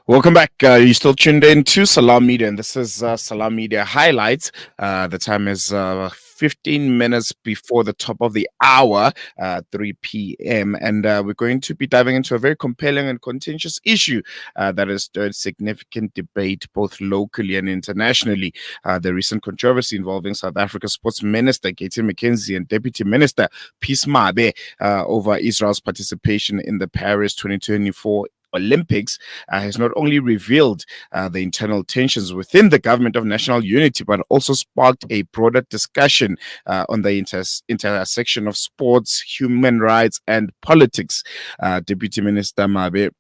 Welcome back. You're still tuned in to Salam Media, and this is Salam Media Highlights. The time is 15 minutes before the top of the hour, 3 p.m., and we're going to be diving into a very compelling and contentious issue that has stirred significant debate both locally and internationally. The recent controversy involving South Africa's Sports Minister, Gayton McKenzie, and Deputy Minister, Mabe, over Israel's participation in the Paris 2024 Olympics has not only revealed the internal tensions within the government of national unity, but also sparked a broader discussion on the intersection of sports, human rights, and politics. Deputy Minister Mabe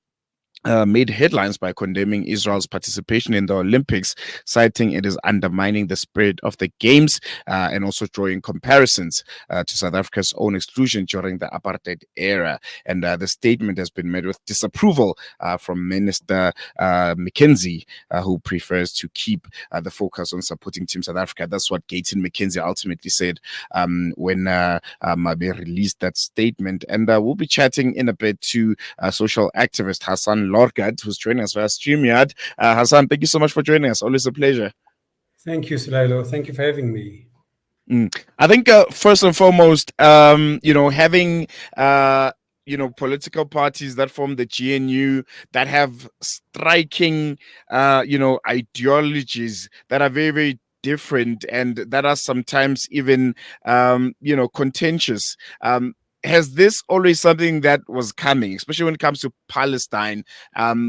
made headlines by condemning Israel's participation in the Olympics, citing it is undermining the spirit of the Games and also drawing comparisons to South Africa's own exclusion during the apartheid era. And the statement has been met with disapproval from Minister McKenzie, who prefers to keep the focus on supporting Team South Africa. That's what Gayton McKenzie ultimately said when Mabe released that statement. And we'll be chatting in a bit to social activist Hassen Lorgat, who's joining us via StreamYard. Hassan, thank you so much for joining us. Always a pleasure. Thank you, Sulailo. Thank you for having me. I think first and foremost, having political parties that form the GNU that have striking, ideologies that are very, very different and that are sometimes even, contentious. Has this always something that was coming, especially when it comes to Palestine,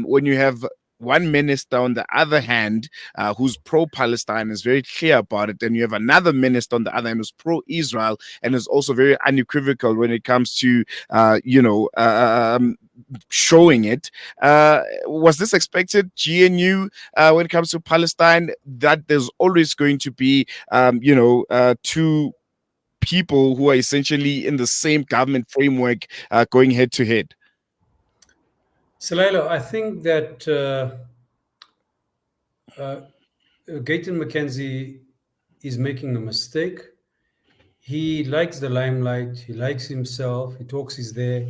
when you have one minister on the other hand who's pro-Palestine, is very clear about it, and you have another minister on the other hand who's pro-Israel and is also very unequivocal when it comes to showing it. Was this expected, GNU, when it comes to Palestine, that there's always going to be two people who are essentially in the same government framework going head to head? Sulailo, I think that Gayton McKenzie is making a mistake. He likes the limelight. He likes himself. He talks he's there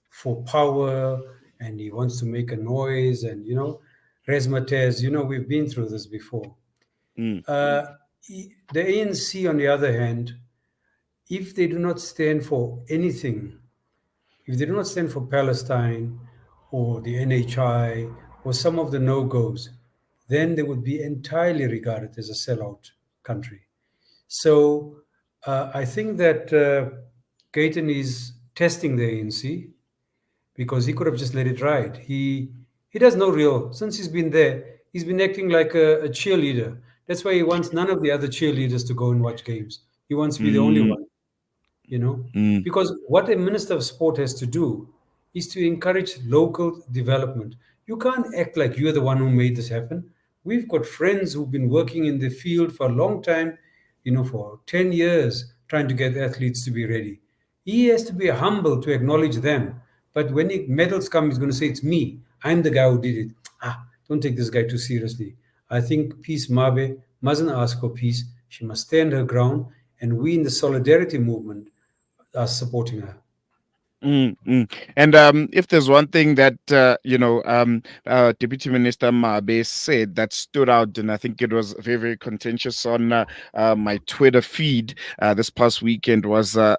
for power and he wants to make a noise and, razzmatazz. We've been through this before. The ANC, on the other hand, if they do not stand for anything, if they do not stand for Palestine or the NHI or some of the no-goes, then they would be entirely regarded as a sellout country. So I think that Gayton is testing the ANC because he could have just let it ride. He does no real, since he's been there, he's been acting like a cheerleader. That's why he wants none of the other cheerleaders to go and watch games. He wants to be the only one. Because what a minister of sport has to do is to encourage local development. You can't act like you're the one who made this happen. We've got friends who've been working in the field for a long time, for 10 years, trying to get athletes to be ready. He has to be humble to acknowledge them. But when medals come, he's going to say, it's me. I'm the guy who did it. Don't take this guy too seriously. I think Peace Mabe mustn't ask for peace. She must stand her ground. And we in the solidarity movement are supporting her. And if there's one thing that Deputy Minister Mabe said that stood out, and I think it was very, very contentious on my Twitter feed this past weekend, was her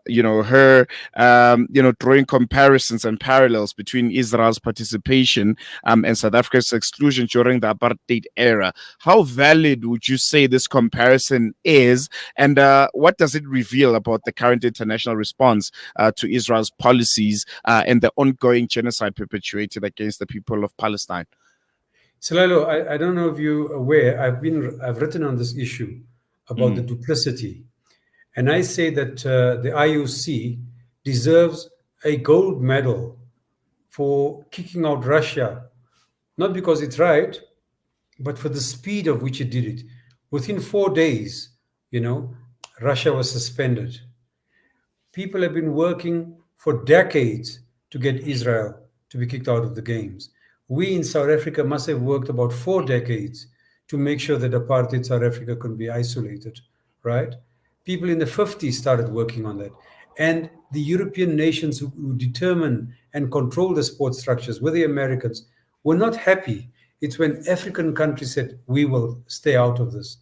drawing comparisons and parallels between Israel's participation and South Africa's exclusion during the apartheid era. How valid would you say this comparison is, and what does it reveal about the current international response to Israel's policies and the ongoing genocide perpetuated against the people of Palestine? Sulailo, I don't know if you're aware, I've written on this issue about the duplicity. And I say that the IOC deserves a gold medal for kicking out Russia, not because it's right, but for the speed of which it did it. Within 4 days, Russia was suspended. People have been working for decades to get Israel to be kicked out of the games. We in South Africa must have worked about 4 decades to make sure that apartheid South Africa could be isolated, right? People in the 50s started working on that. And the European nations who determine and control the sports structures, with the Americans, were not happy It's when African countries said, we will stay out of this,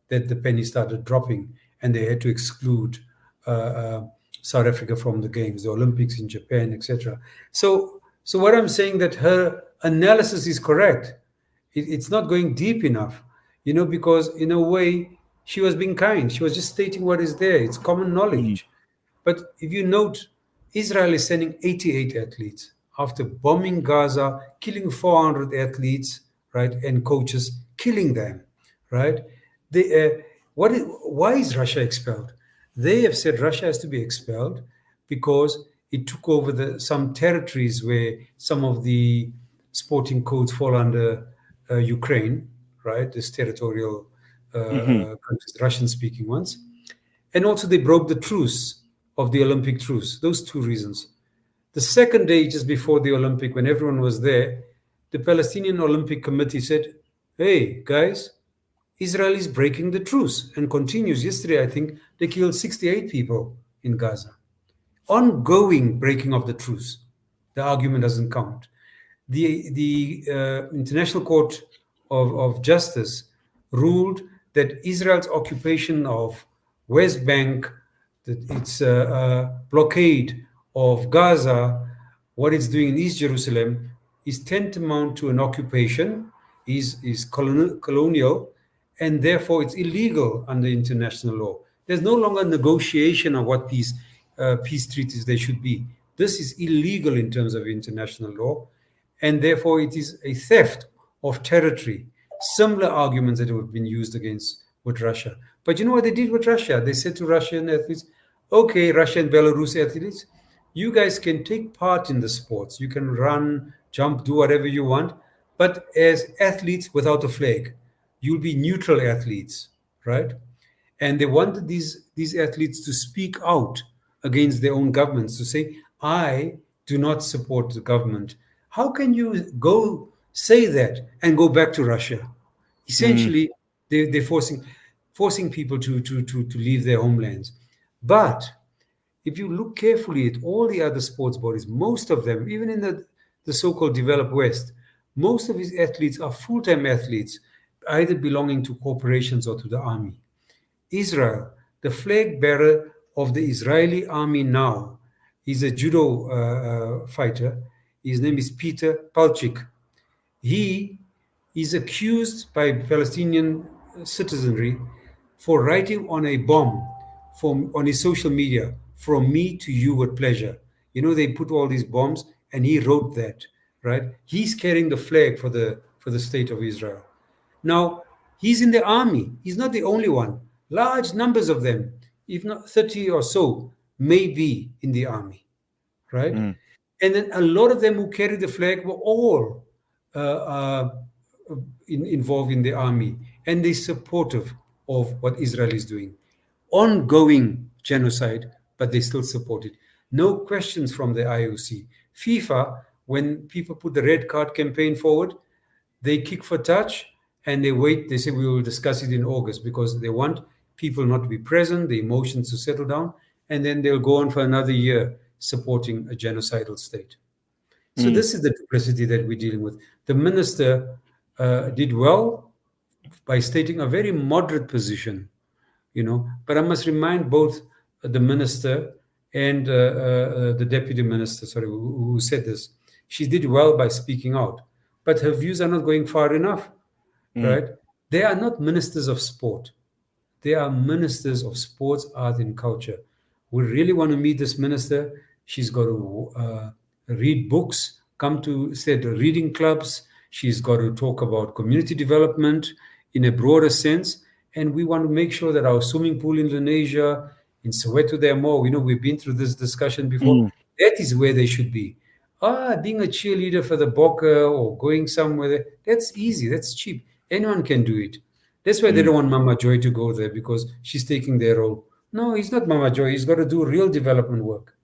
that the penny started dropping and they had to exclude uh, uh, South Africa from the games, the Olympics in Japan, etc. So what I'm saying, that her analysis is correct. It's not going deep enough, because in a way she was being kind. She was just stating what is there. It's common mm, knowledge. But if you note, Israel is sending 88 athletes after bombing Gaza, killing 400 athletes, right, and coaches, killing them, right? They, why is Russia expelled? They have said Russia has to be expelled because it took over some territories where some of the sporting codes fall under Ukraine, right? This territorial mhm, countries, Russian-speaking ones, and also they broke the truce of the Olympic truce. Those two reasons. The second day, just before the Olympic, when everyone was there, the Palestinian Olympic Committee said, "Hey guys, Israel is breaking the truce," and continues. Yesterday, I think they killed 68 people in Gaza. Ongoing breaking of the truce. The argument doesn't count. The International Court of Justice ruled that Israel's occupation of West Bank, that its blockade of Gaza, what it's doing in East Jerusalem, is tantamount to an occupation, is colonial, and therefore it's illegal under international law. There's no longer negotiation of what these peace treaties they should be. This is illegal in terms of international law, and therefore it is a theft of territory. Similar arguments that have been used against with Russia. But you know what they did with Russia? They said to Russian athletes, okay, Russian and Belarus athletes, you guys can take part in the sports. You can run, jump, do whatever you want, but as athletes without a flag. You'll be neutral athletes, right? And they wanted these athletes to speak out against their own governments, to say, I do not support the government. How can you go say that and go back to Russia? mm, Essentially, they're forcing people to leave their homelands. But if you look carefully at all the other sports bodies, most of them, even in the so-called developed West, most of these athletes are full-time athletes, either belonging to corporations or to the army. Israel, the flag bearer of the Israeli army now, is a judo fighter. His name is Peter Palchik. He is accused by Palestinian citizenry for writing on a bomb on his social media, from me to you with pleasure. They put all these bombs, and he wrote that, right? He's carrying the flag for the state of Israel. Now, he's in the army. He's not the only one. Large numbers of them, if not 30 or so, may be in the army, right? mm, And then a lot of them who carried the flag were all uh, uh, involved in the army, and they're supportive of what Israel is doing. Ongoing genocide, but they still support it. No questions from the IOC. FIFA, when people put the red card campaign forward, they kick for touch and they wait. They say we will discuss it in August because they want people not to be present, the emotions to settle down, and then they'll go on for another year supporting a genocidal state. So mm, this is the duplicity that we're dealing with. The minister did well by stating a very moderate position, but I must remind both the minister and the deputy minister, sorry, who said this. She did well by speaking out, but her views are not going far enough, mm, right? They are not ministers of sport. They are ministers of sports, art, and culture. We really want to meet this minister. She's got to read books, come to said reading clubs. She's got to talk about community development in a broader sense. And we want to make sure that our swimming pool in Indonesia, in Soweto, there are more. We've been through this discussion before. mm, That is where they should be. Being a cheerleader for the Bokke or going somewhere, that's easy, that's cheap. Anyone can do it. That's why they mm, don't want Mama Joy to go there, because she's taking their role. No, he's not Mama Joy. He's got to do real development work.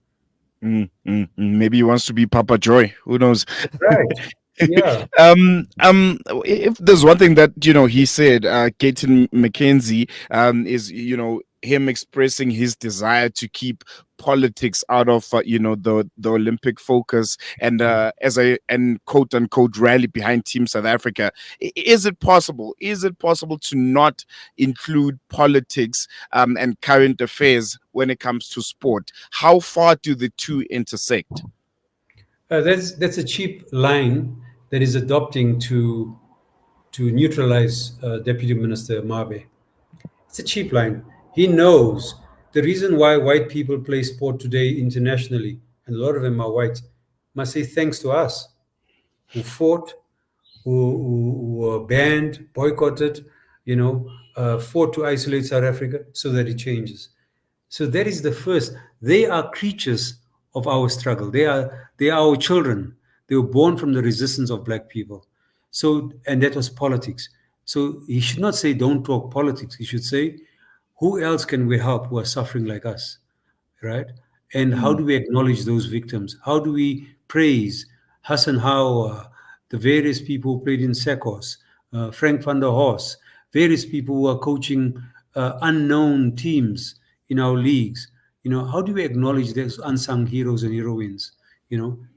Maybe he wants to be Papa Joy. Who knows? Right. Yeah. If there's one thing that he said, Gayton McKenzie, is him expressing his desire to keep politics out of the Olympic focus, and as a and quote unquote rally behind Team South Africa. Is it possible? Is it possible to not include politics and current affairs when it comes to sport? How far do the two intersect? That's a cheap line that is adopting to neutralize Deputy Minister Mabe. It's a cheap line. He knows the reason why white people play sport today internationally, and a lot of them are white, must say thanks to us, who fought, who were banned, boycotted, fought to isolate South Africa so that it changes. So that is the first. They are creatures of our struggle. They are our children. They were born from the resistance of black people. So, and that was politics. So he should not say don't talk politics. He should say who else can we help who are suffering like us, right? And how Mm, do we acknowledge those victims? How do we praise Hassan Hawa, the various people who played in Sekos, Frank van der Horst, various people who are coaching unknown teams in our leagues? How do we acknowledge those unsung heroes and heroines?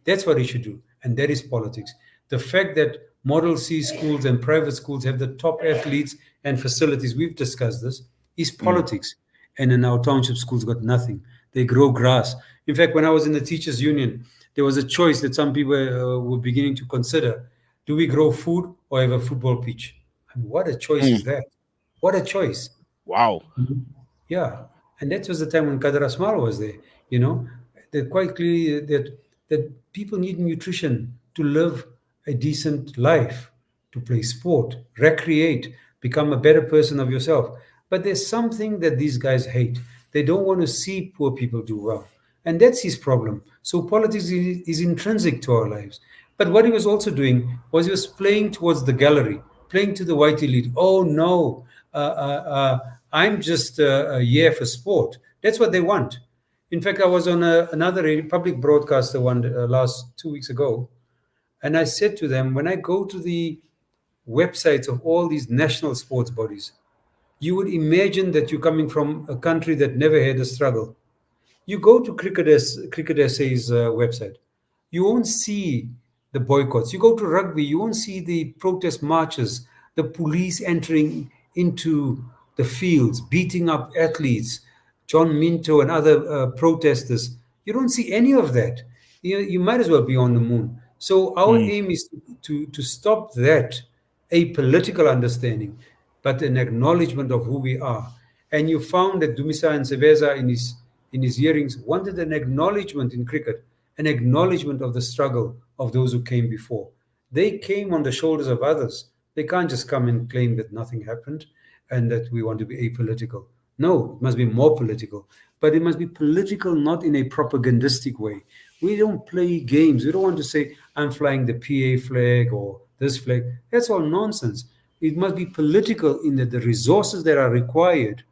That's what he should do, and that is politics. The fact that Model C schools and private schools have the top athletes and facilities, we've discussed this, is mm, politics. And in our township schools got nothing. They grow grass. In fact, when I was in the teachers union, there was a choice that some people were beginning to consider. Do we grow food or have a football pitch? I mean, what a choice is mm. that? What a choice. Wow. Yeah, and that was the time when Qadar Asmal was there. You know, that quite clearly that people need nutrition to live a decent life, to play sport, recreate, become a better person of yourself. But there's something that these guys hate. They don't want to see poor people do well, and that's his problem. So politics is intrinsic to our lives. But what he was also doing was he was playing towards the gallery, playing to the white elite. Oh no, I'm just a year for sport. That's what they want. In fact, I was on another public broadcaster one last 2 weeks ago, and I said to them, when I go to the websites of all these national sports bodies, you would imagine that you're coming from a country that never had a struggle. You go to Cricket SA's website, you won't see the boycotts. You go to rugby, you won't see the protest marches, the police entering into the fields, beating up athletes, John Minto and other protesters. You don't see any of that. You might as well be on the moon. So our Mm, aim is to stop that a political understanding, but an acknowledgement of who we are. And you found that Dumisa and Seveza in his hearings wanted an acknowledgement in cricket, an acknowledgement of the struggle of those who came before. They came on the shoulders of others. They can't just come and claim that nothing happened and that we want to be apolitical. No, it must be more political. But it must be political not in a propagandistic way. We don't play games. We don't want to say, I'm flying the PA flag or this flag. That's all nonsense. It must be political in that the resources that are required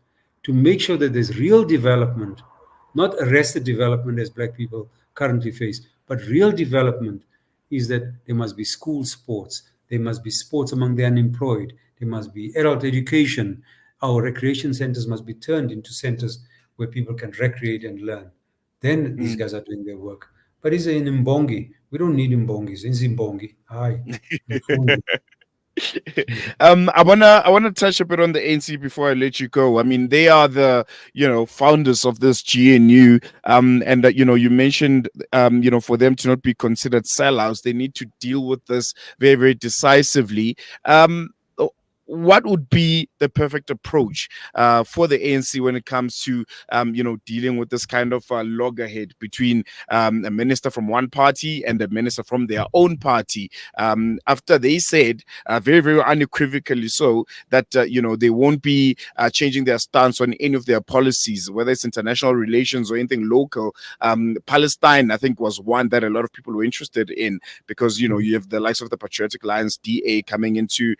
to make sure that there's real development, not arrested development as black people currently face, but real development is that there must be school sports, there must be sports among the unemployed, there must be adult education. Our recreation centers must be turned into centers where people can recreate and learn. Then these mm. guys are doing their work. But he's in Mbongi. We don't need Mbongis. In Zimbongi. Hi. I wanna touch a bit on the ANC before I let you go. I mean, they are the founders of this GNU, and you mentioned for them to not be considered sellouts, they need to deal with this very very decisively. What would be the perfect approach for the ANC when it comes to dealing with this kind of loggerhead between a minister from one party and a minister from their own party, after they said very very unequivocally so that they won't be changing their stance on any of their policies, whether it's international relations or anything local. Palestine, I think, was one that a lot of people were interested in, because you have the likes of the Patriotic Alliance DA coming into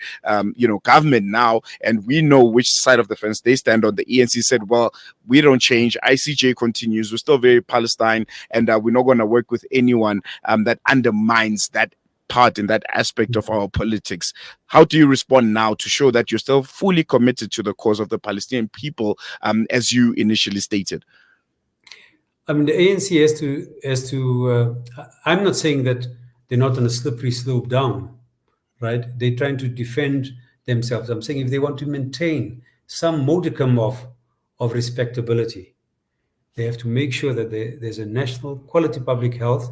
government now, and we know which side of the fence they stand on. The ENC said, well, we don't change, ICJ continues, we're still very Palestine, and we're not going to work with anyone that undermines that part in that aspect of our politics. How do you respond now to show that you're still fully committed to the cause of the Palestinian people, as you initially stated? I mean, the ANC I'm not saying that they're not on a slippery slope down, right? They're trying to defend themselves. I'm saying if they want to maintain some modicum of respectability, they have to make sure that there's a national quality public health,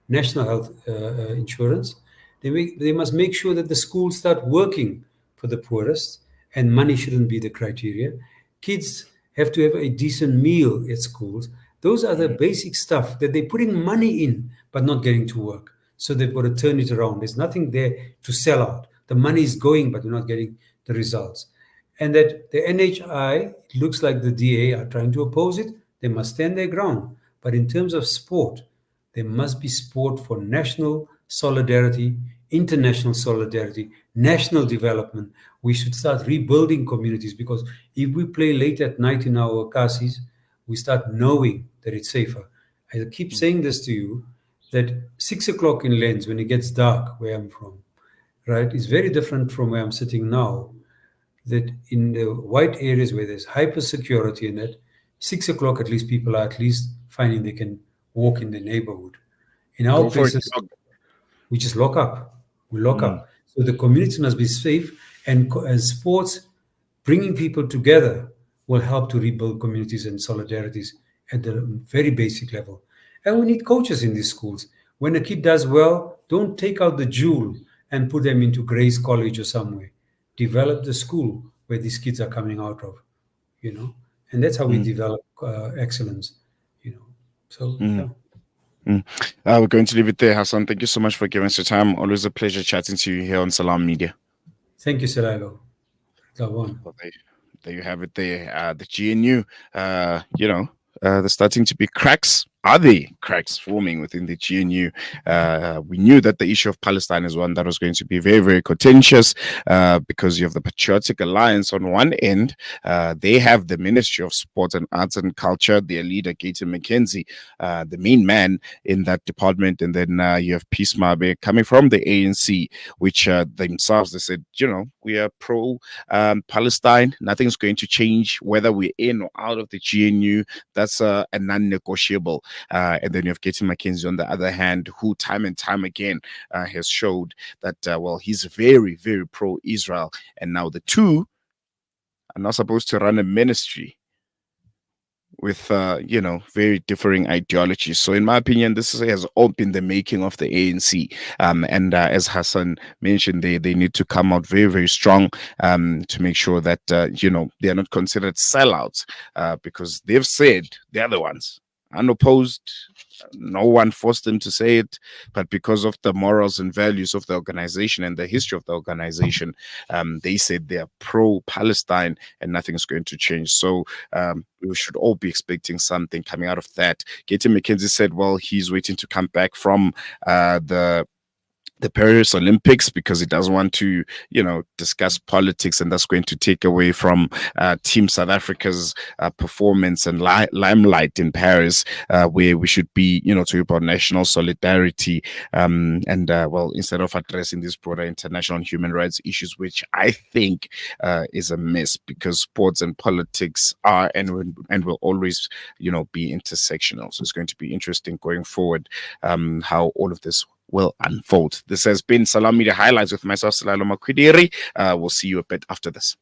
national health insurance. They must make sure that the schools start working for the poorest, and money shouldn't be the criteria. Kids have to have a decent meal at schools. Those are the basic stuff that they're putting money in, but not getting to work. So they've got to turn it around. There's nothing there to sell out. The money is going, but we're not getting the results. And that the NHI, it looks like the DA are trying to oppose it. They must stand their ground. But in terms of sport, there must be sport for national solidarity, international solidarity, national development. We should start rebuilding communities, because if we play late at night in our casis, we start knowing that it's safer. I keep saying this to you, that 6 o'clock in Lens, when it gets dark where I'm from, right, is very different from where I'm sitting now. That in the white areas where there's hyper security in it, 6 o'clock at least people are at least finding they can walk in the neighborhood. In our Go for it. places, we just lock up. We lock up. So the community must be safe, and sports, bringing people together, will help to rebuild communities and solidarities at the very basic level. And we need coaches in these schools. When a kid does well, don't take out the jewel and put them into Grace College or somewhere. Develop the school where these kids are coming out of, and that's how we develop excellence, So, yeah. We're going to leave it there, Hassan. Thank you so much for giving us your time. Always a pleasure chatting to you here on Salam Media. Thank you, Salalo. Well, there you have it there. The GNU, there's starting to be cracks. Are there cracks forming within the GNU? We knew that the issue of Palestine is one that was going to be very, very contentious because you have the Patriotic Alliance on one end. They have the Ministry of Sport and Arts and Culture, their leader, Gayton McKenzie, the main man in that department. And then you have Peace Mabe coming from the ANC, which themselves, they said, we are pro-Palestine. Nothing's going to change whether we're in or out of the GNU. That's a non-negotiable. And then you have Gayton McKenzie on the other hand, who time and time again has showed that, he's very, very pro-Israel. And now the two are not supposed to run a ministry with, very differing ideologies. So in my opinion, this has all been the making of the ANC. And as Hassan mentioned, they need to come out very, very strong to make sure that, they are not considered sellouts because they've said they're the ones unopposed. No one forced them to say it, but because of the morals and values of the organization and the history of the organization, they said they're pro-Palestine and nothing's going to change. So we should all be expecting something coming out of that. Gayton McKenzie said, he's waiting to come back from the Paris Olympics because he doesn't want to, discuss politics, and that's going to take away from Team South Africa's performance and limelight in Paris, where we should be, talking about national solidarity. Instead of addressing these broader international human rights issues, which I think is a miss because sports and politics are and will always, be intersectional. So it's going to be interesting going forward how all of this will unfold. This has been Salam Media Highlights with myself, Salalo Makwidiri. We'll see you a bit after this.